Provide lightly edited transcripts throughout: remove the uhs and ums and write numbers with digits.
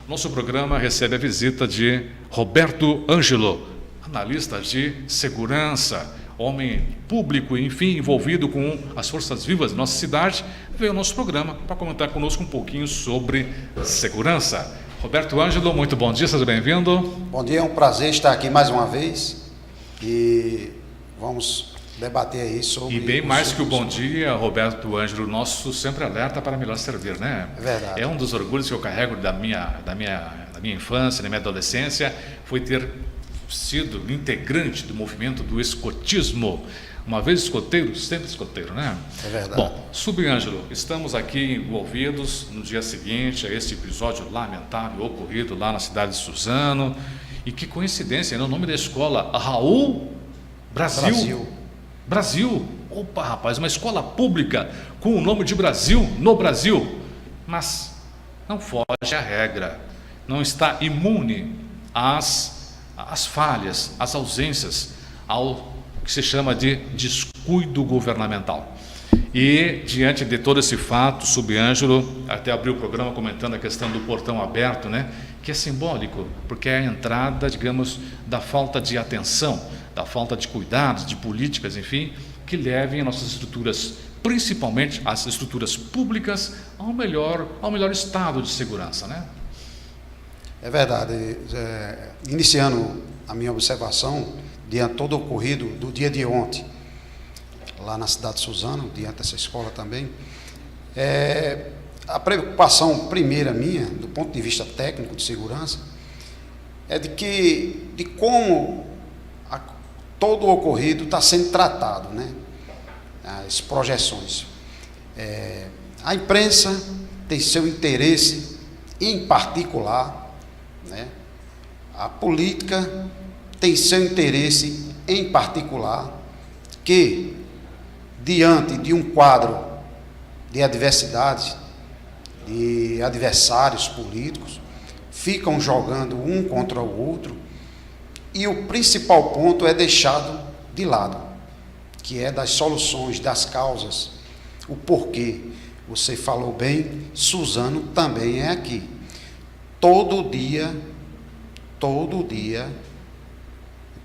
Nosso programa recebe a visita de Roberto Ângelo, analista de segurança, homem público, enfim, envolvido com as forças vivas da nossa cidade, veio ao nosso programa para comentar conosco um pouquinho sobre segurança. Roberto Ângelo, muito bom dia, seja bem-vindo. Bom dia, é um prazer estar aqui mais uma vez e vamos debater aí sobre... E bem mais que o bom dia, Roberto Ângelo, nosso sempre alerta para melhor servir, né? É verdade. É um dos orgulhos que eu carrego da minha infância, da minha adolescência, foi ter sido integrante do movimento do escotismo. Uma vez escoteiro, sempre escoteiro, né? É verdade. Bom, Subângelo, estamos aqui envolvidos no dia seguinte a esse episódio lamentável ocorrido lá na cidade de Suzano. E que coincidência, né? O nome da escola, Raul Brasil. Opa, rapaz, uma escola pública com o nome de Brasil no Brasil. Mas não foge à regra, não está imune às falhas, às ausências, ao que se chama de descuido governamental. E diante de todo esse fato, Subângelo até abriu o programa comentando a questão do portão aberto, né? Que é simbólico, porque é a entrada, digamos, da falta de atenção, da falta de cuidados, de políticas, enfim, que levem as nossas estruturas, principalmente as estruturas públicas, ao melhor estado de segurança, né? É verdade. Iniciando a minha observação, diante de todo o ocorrido do dia de ontem, lá na cidade de Suzano, diante dessa escola também, a preocupação primeira minha, do ponto de vista técnico de segurança, é de como todo o ocorrido está sendo tratado, né? As projeções. A imprensa tem seu interesse em particular, né? A política tem seu interesse em particular, que diante de um quadro de adversidade, de adversários políticos, ficam jogando um contra o outro, e o principal ponto é deixado de lado, que é das soluções, das causas, o porquê. Você falou bem, Suzano também é aqui. Todo dia,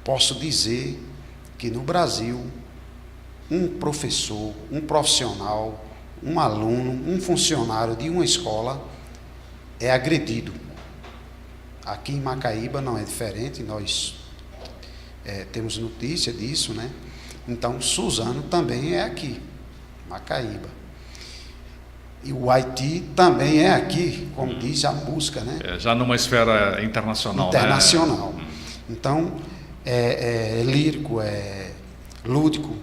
posso dizer que no Brasil, um professor, um profissional, um aluno, um funcionário de uma escola é agredido. Aqui em Macaíba não é diferente, nós temos notícia disso, né? Então, Suzano também é aqui, Macaíba. E o Haiti também é aqui, como diz a música, né? Já numa esfera internacional. Internacional. Né? Então, é lírico, é lúdico,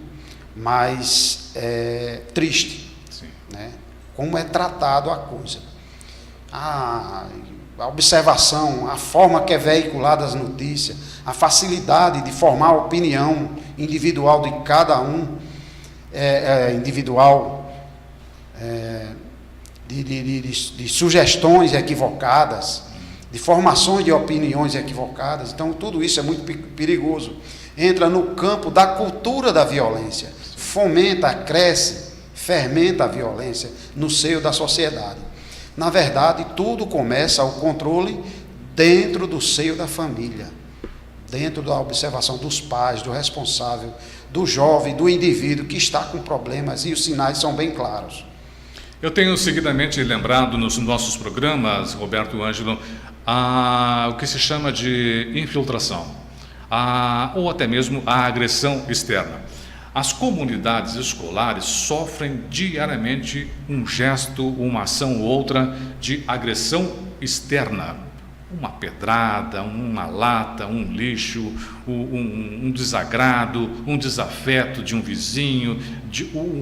mas é triste. Sim. Né? Como é tratado a coisa. A observação, a forma que é veiculada as notícias, a facilidade de formar a opinião individual de cada um, de sugestões equivocadas, de formações de opiniões equivocadas. Então, tudo isso é muito perigoso. Entra no campo da cultura da violência, fomenta, cresce, fermenta a violência no seio da sociedade. Na verdade, tudo começa o controle dentro do seio da família, dentro da observação dos pais, do responsável, do jovem, do indivíduo que está com problemas, e os sinais são bem claros. Eu tenho seguidamente lembrado nos nossos programas, Roberto Ângelo, o que se chama de infiltração, ou até mesmo a agressão externa. As comunidades escolares sofrem diariamente um gesto, uma ação ou outra de agressão externa. Uma pedrada, uma lata, um lixo, um desagrado, um desafeto de um vizinho,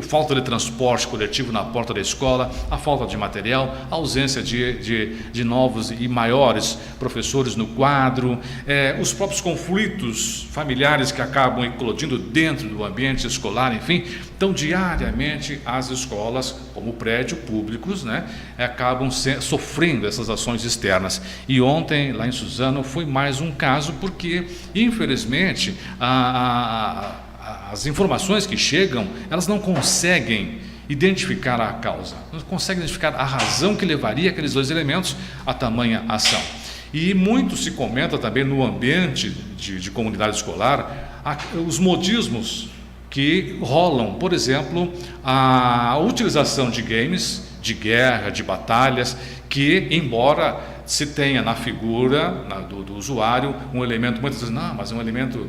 falta de transporte coletivo na porta da escola, a falta de material, a ausência de novos e maiores professores no quadro, os próprios conflitos familiares que acabam eclodindo dentro do ambiente escolar, enfim. Então, diariamente, as escolas, como prédio públicos, né, acabam sofrendo essas ações externas. E ontem, lá em Suzano, foi mais um caso, porque, infelizmente, as informações que chegam, elas não conseguem identificar a causa, não consegue identificar a razão que levaria aqueles dois elementos a tamanha ação. E muito se comenta também no ambiente de comunidade escolar os modismos que rolam, por exemplo, a utilização de games, de guerra, de batalhas, que embora se tenha na figura do usuário um elemento, muitas vezes, não, mas é um elemento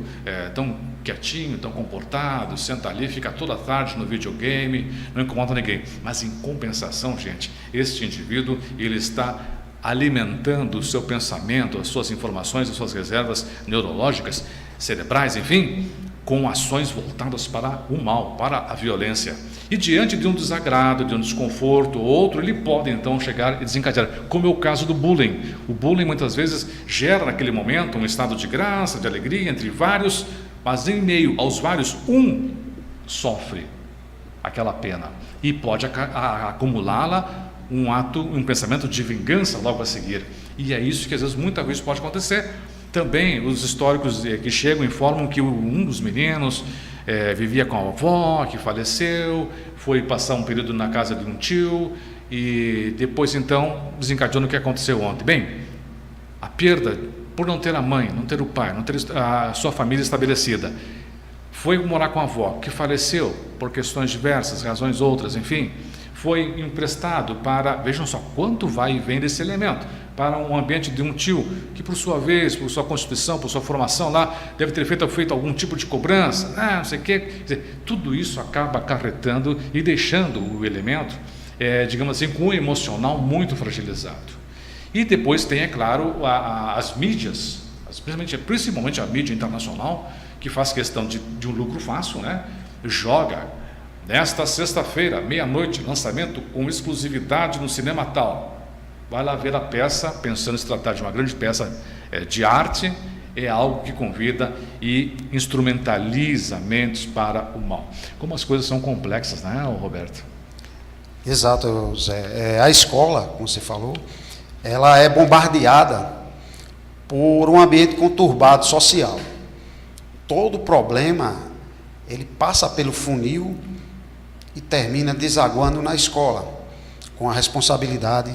tão quietinho, tão comportado, senta ali, fica toda tarde no videogame, não incomoda ninguém. Mas em compensação, gente, este indivíduo, ele está alimentando o seu pensamento, as suas informações, as suas reservas neurológicas, cerebrais, enfim, com ações voltadas para o mal, para a violência. E diante de um desagrado, de um desconforto ou outro, ele pode então chegar e desencadear, como é o caso do bullying. O bullying muitas vezes gera naquele momento um estado de graça, de alegria entre vários, mas em meio aos vários, um sofre aquela pena e pode acumulá-la um pensamento de vingança logo a seguir. E é isso que às vezes, muitas vezes pode acontecer. Também os históricos que chegam informam que um dos meninos vivia com a avó, que faleceu, foi passar um período na casa de um tio e depois então desencadeou no que aconteceu ontem. Bem, a perda por não ter a mãe, não ter o pai, não ter a sua família estabelecida, foi morar com a avó, que faleceu por questões diversas, razões outras, enfim, foi emprestado para, vejam só, quanto vai e vem desse elemento, para um ambiente de um tio, que por sua vez, por sua constituição, por sua formação lá, deve ter feito algum tipo de cobrança, não sei o quê. Quer dizer, tudo isso acaba acarretando e deixando o elemento, digamos assim, com um emocional muito fragilizado. E depois tem, é claro, as mídias, principalmente a mídia internacional, que faz questão de um lucro fácil, né? Joga. Nesta sexta-feira, meia-noite, lançamento com exclusividade no cinema tal. Vai lá ver a peça, pensando em se tratar de uma grande peça de arte, é algo que convida e instrumentaliza mentes para o mal. Como as coisas são complexas, né, Roberto? Exato, Zé. A escola, como você falou, ela é bombardeada por um ambiente conturbado social. Todo problema, ele passa pelo funil e termina desaguando na escola, com a responsabilidade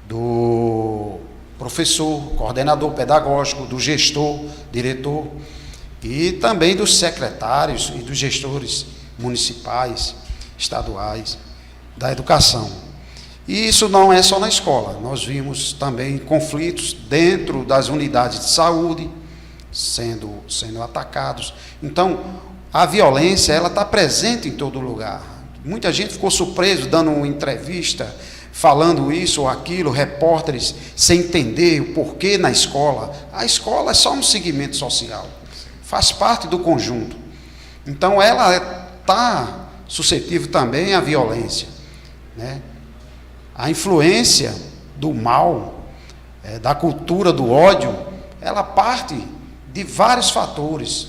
do professor, coordenador pedagógico, do gestor, diretor, e também dos secretários e dos gestores municipais, estaduais, da educação. E isso não é só na escola, nós vimos também conflitos dentro das unidades de saúde, sendo atacados. Então, a violência, ela está presente em todo lugar. Muita gente ficou surpreso dando uma entrevista, falando isso ou aquilo, repórteres sem entender o porquê na escola. A escola é só um segmento social, faz parte do conjunto. Então ela está suscetível também à violência, né? A influência do mal, da cultura do ódio, ela parte de vários fatores,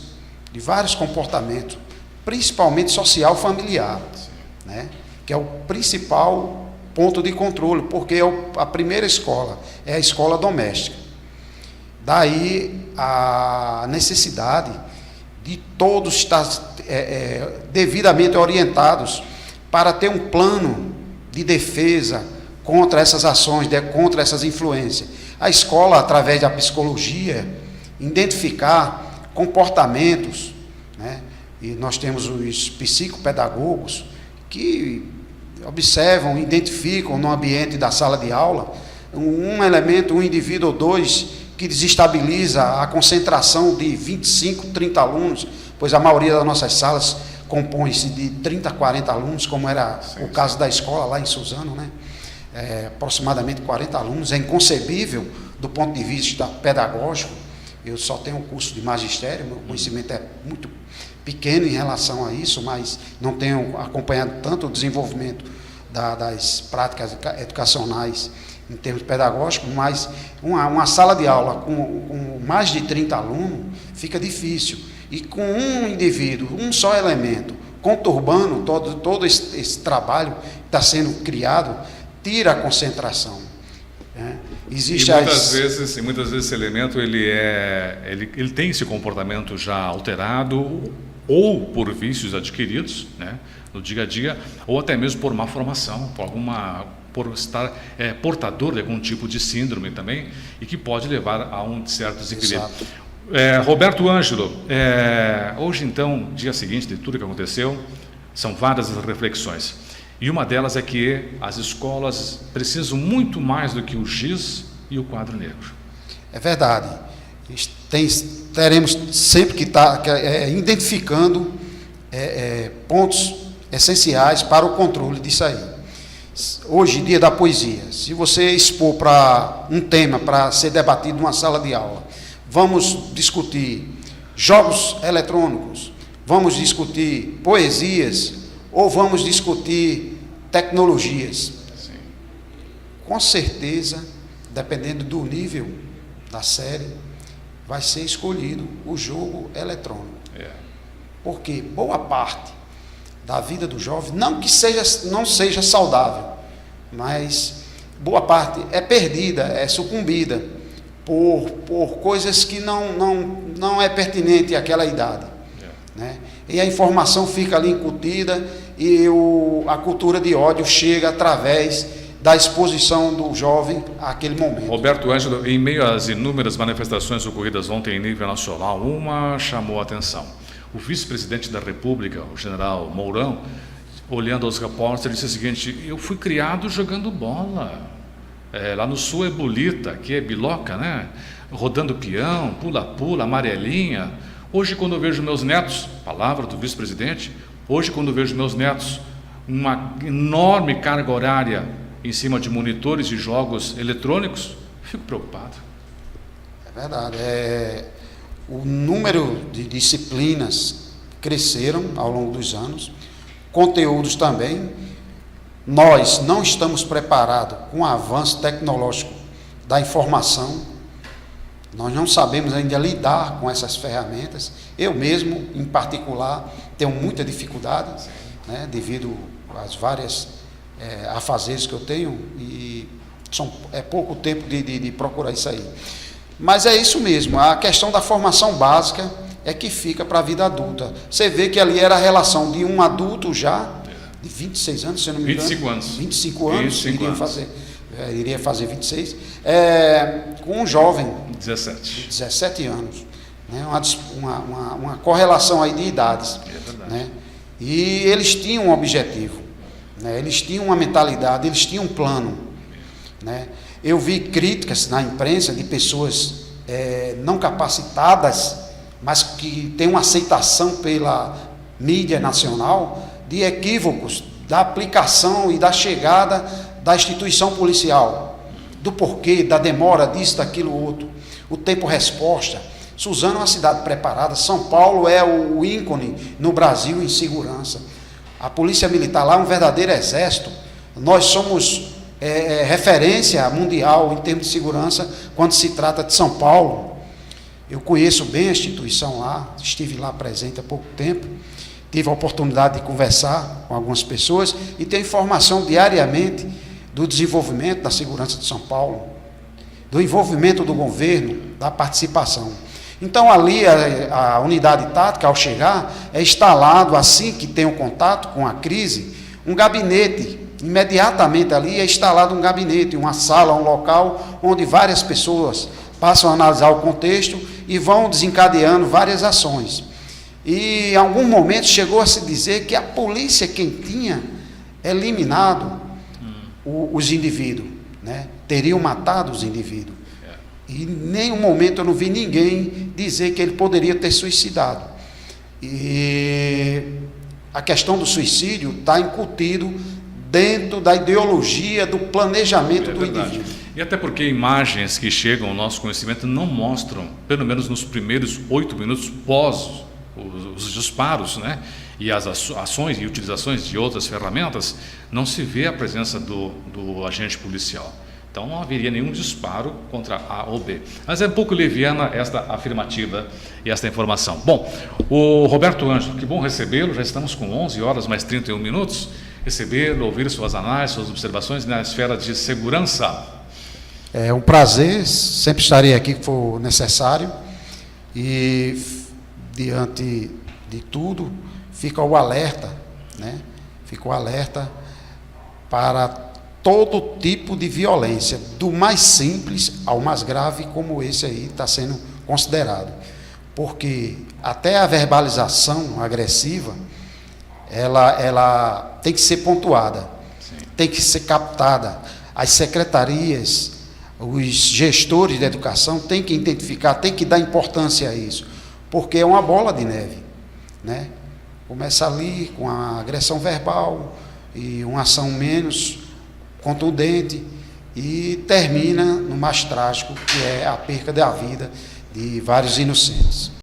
de vários comportamentos, principalmente social familiar, né? Que é o principal ponto de controle, porque a primeira escola é a escola doméstica. Daí a necessidade de todos estar devidamente orientados para ter um plano de defesa contra essas ações, contra essas influências. A escola, através da psicologia, identificar comportamentos, né? E nós temos os psicopedagogos que observam, identificam no ambiente da sala de aula um elemento, um indivíduo ou dois que desestabiliza a concentração de 25, 30 alunos, pois a maioria das nossas salas compõe-se de 30, 40 alunos, como era o caso da escola lá em Suzano, né? Aproximadamente 40 alunos. É inconcebível do ponto de vista pedagógico. Eu só tenho um curso de magistério, meu conhecimento é muito pequeno em relação a isso, mas não tenho acompanhado tanto o desenvolvimento das práticas educacionais em termos pedagógicos, mas uma sala de aula com mais de 30 alunos fica difícil. E com um indivíduo, um só elemento, conturbando todo esse trabalho que está sendo criado, tira a concentração, né? Existe muitas vezes esse elemento ele tem esse comportamento já alterado ou por vícios adquiridos, né? no dia a dia, ou até mesmo por má formação, por estar portador de algum tipo de síndrome também, e que pode levar a um certo desequilíbrio. Roberto Ângelo, hoje então, dia seguinte de tudo que aconteceu, são várias as reflexões. E uma delas é que as escolas precisam muito mais do que o giz e o quadro negro. É verdade. Teremos sempre que estar identificando pontos essenciais para o controle disso aí. Hoje, dia da poesia, se você expor para um tema para ser debatido numa sala de aula, vamos discutir jogos eletrônicos, vamos discutir poesias ou vamos discutir tecnologias. Sim. Com certeza, dependendo do nível da série, vai ser escolhido o jogo eletrônico. Porque boa parte da vida do jovem, não seja saudável, mas boa parte é perdida, é sucumbida por coisas que não é pertinente àquela idade. Né? E a informação fica ali incutida e a cultura de ódio chega através da exposição do jovem àquele momento. Roberto Ângelo, em meio às inúmeras manifestações ocorridas ontem em nível nacional, uma chamou a atenção. O vice-presidente da República, o general Mourão, olhando aos repórteres, disse o seguinte: eu fui criado jogando bola. Lá no sul é bolita, aqui é biloca, né? Rodando peão, pula-pula, amarelinha. Hoje, quando eu vejo meus netos, palavra do vice-presidente, hoje, quando eu vejo meus netos, uma enorme carga horária em cima de monitores e jogos eletrônicos, fico preocupado. É verdade. O número de disciplinas cresceram ao longo dos anos, conteúdos também. Nós não estamos preparados com o avanço tecnológico da informação, nós não sabemos ainda lidar com essas ferramentas. Eu mesmo, em particular, tenho muita dificuldade, né, devido às várias afazeres que eu tenho, e é pouco tempo de procurar isso aí. Mas é isso mesmo, a questão da formação básica é que fica para a vida adulta. Você vê que ali era a relação de um adulto já, de 26 anos, se eu não me engano. 25 anos. 25 anos, 25 iria fazer 26, com um jovem 17 anos. Né? Uma correlação aí de idades. Né? E eles tinham um objetivo, né? Eles tinham uma mentalidade, eles tinham um plano. Né? Eu vi críticas na imprensa de pessoas não capacitadas, mas que têm uma aceitação pela mídia nacional, de equívocos da aplicação e da chegada da instituição policial, do porquê, da demora disso, daquilo, outro, o tempo-resposta. Suzano é uma cidade preparada, São Paulo é o ícone no Brasil em segurança. A polícia militar lá é um verdadeiro exército. Nós somos referência mundial em termos de segurança quando se trata de São Paulo. Eu conheço bem a instituição lá, estive lá presente há pouco tempo, tive a oportunidade de conversar com algumas pessoas e tenho informação diariamente do desenvolvimento da segurança de São Paulo, do envolvimento do governo, da participação. Então ali a unidade tática, ao chegar, é instalado, assim que tem um contato com a crise, um gabinete. Imediatamente ali é instalado um gabinete, uma sala, um local onde várias pessoas passam a analisar o contexto e vão desencadeando várias ações. E em algum momento chegou a se dizer que a polícia quem tinha eliminado os indivíduos, né? Teriam matado os indivíduos. E em nenhum momento eu não vi ninguém dizer que ele poderia ter suicidado. E a questão do suicídio está incutido dentro da ideologia do planejamento do indivíduo. E até porque imagens que chegam ao nosso conhecimento não mostram, pelo menos nos primeiros 8 minutos pós os disparos, né, e as ações e utilizações de outras ferramentas, não se vê a presença do agente policial. Então não haveria nenhum disparo contra A ou B. Mas é um pouco leviana esta afirmativa e esta informação. Bom, o Roberto Ângelo, que bom recebê-lo, já estamos com 11 horas mais 31 minutos, recebê-lo, ouvir suas análises, suas observações na esfera de segurança. É um prazer, sempre estarei aqui que for necessário, e diante de tudo, fica o alerta, né, ficou alerta para todo tipo de violência, do mais simples ao mais grave, como esse aí está sendo considerado. Porque até a verbalização agressiva, ela tem que ser pontuada, tem que ser captada. As secretarias, os gestores de educação têm que identificar, têm que dar importância a isso, porque é uma bola de neve, né? Começa ali com a agressão verbal e uma ação menos contundente e termina no mais trágico, que é a perca da vida de vários inocentes.